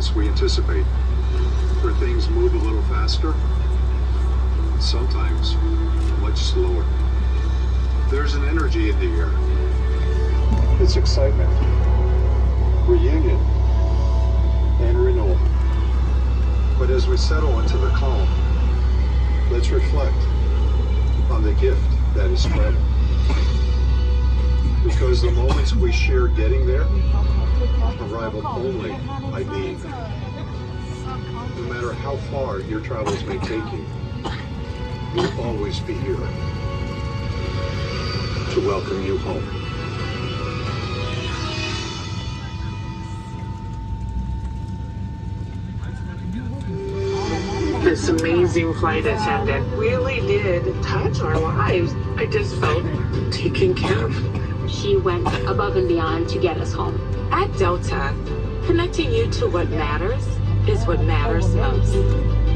moments we anticipate, where things move a little faster, and sometimes much slower. There's an energy in the air. It's excitement, reunion, and renewal. But as we settle into the calm, let's reflect on the gift that is travel. Because the moments we share getting there are rivaled only by being there. No matter how far your travels may take you, we'll always be here to welcome you home. This amazing flight attendant really did touch our lives. I just felt taken care of. She went above and beyond to get us home. At Delta, connecting you to what matters is what matters most.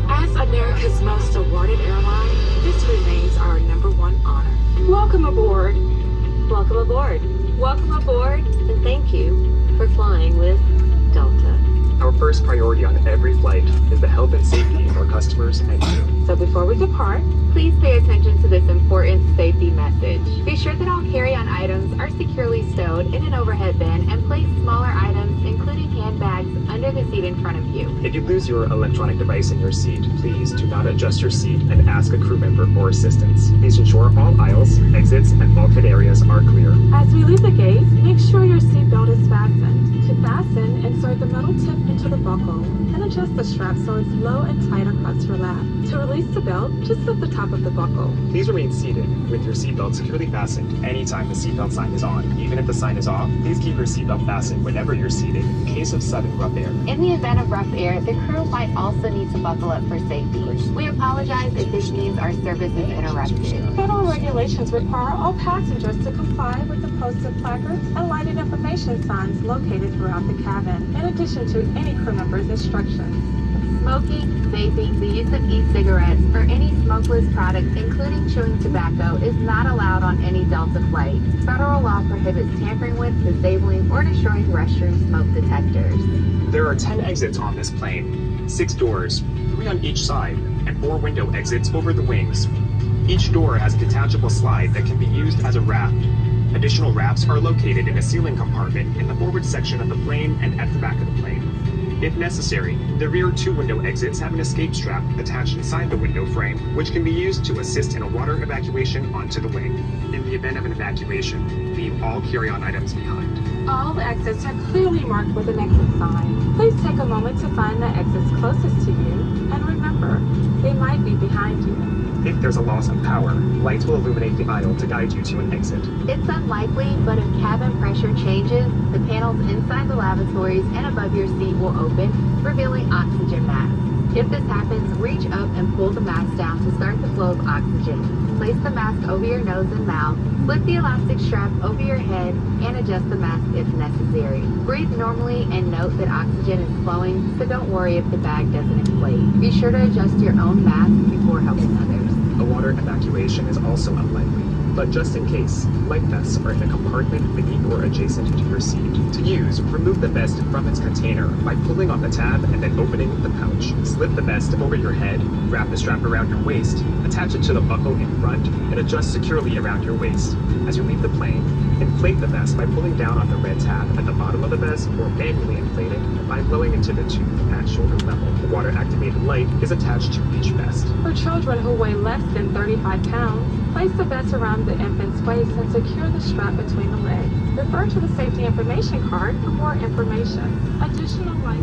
As America's most awarded airline, this remains our #1 honor. Welcome aboard. Welcome aboard. Welcome aboard, and thank you for flying with Delta. Our first priority on every flight is the health and safety of our customers and you. So before we depart, please pay attention to this important safety message. Be sure that all carry-on items are securely stowed in an overhead bin and place smaller items, including handbags, under the seat in front of you. If you lose your electronic device in your seat, please do not adjust your seat and ask a crew member for assistance. Please ensure all aisles, exits, and bulkhead areas are clear. as we leave the gate, make sure your seatbelt is fastened. To fasten, insert the metal tip into the buckle and adjust the strap so it's low and tight across your lap. To release the belt, just slip the top of the buckle. Please remain seated with your seatbelt securely fastened anytime the seatbelt sign is on. Even if the sign is off, please keep your seatbelt fastened whenever you're seated in case of sudden rough air. In the event of rough air, the crew might also need to buckle up for safety. We apologize if this means our service is interrupted. Federal regulations require all passengers to comply with the posted placards and lighted information signs located throughout the cabin, in addition to any crew member's instructions. Smoking, vaping, the use of e-cigarettes, or any smokeless products, including chewing tobacco, is not allowed on any Delta flight. Federal law prohibits tampering with, disabling, or destroying restroom smoke detectors. There are 10 exits on this plane, 6 doors, 3 on each side, and 4 window exits over the wings. Each door has a detachable slide that can be used as a raft. Additional rafts are located in a ceiling compartment in the forward section of the plane and at the back of the plane. If necessary, the rear 2 window exits have an escape strap attached inside the window frame, which can be used to assist in a water evacuation onto the wing. In the event of an evacuation, leave all carry-on items behind. All the exits are clearly marked with an exit sign. Please take a moment to find the exits closest to you, and remember, they might be behind you. If there's a loss of power, lights will illuminate the aisle to guide you to an exit. It's unlikely, but if cabin pressure changes, the panels inside the lavatories and above your seat will open, revealing oxygen masks. If this happens, reach up and pull the mask down to start the flow of oxygen. Place the mask over your nose and mouth, flip the elastic strap over your head, and adjust the mask if necessary. Breathe normally and note that oxygen is flowing, so don't worry if the bag doesn't inflate. Be sure to adjust your own mask before helping others. A water evacuation is also unlikely, but just in case, life vests are in a compartment beneath or adjacent to your seat. To use, remove the vest from its container by pulling on the tab and then opening the pouch. Slip the vest over your head, wrap the strap around your waist, attach it to the buckle in front, and adjust securely around your waist. As you leave the plane, inflate the vest by pulling down on the red tab at the bottom of the vest or manually inflate it by blowing into the tube at shoulder level. The water-activated light is attached to each vest. For children who weigh less than 35 pounds, place the vest around the infant's waist and secure the strap between the legs. Refer to the safety information card for more information. Additional life.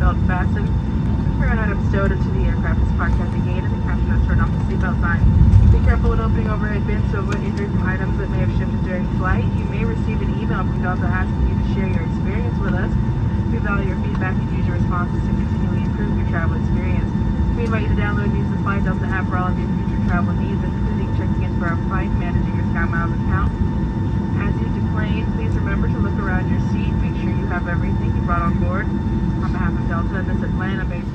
seatbelt fastened. Carry-on items stowed into the aircraft is parked at the gate, and the captain has turned off the seatbelt sign. Be careful when opening overhead bins to avoid injury from items that may have shifted during flight. You may receive an email from Delta asking you to share your experience with us. We value your feedback and use your responses to continually improve your travel experience. We invite you to download and use the Fly Delta app for all of your future travel needs, including checking in for our flight, managing your SkyMiles account. As you deplane, please remember to look around your seat. Make sure you have everything you brought on board. On behalf of Delta and this Atlanta-based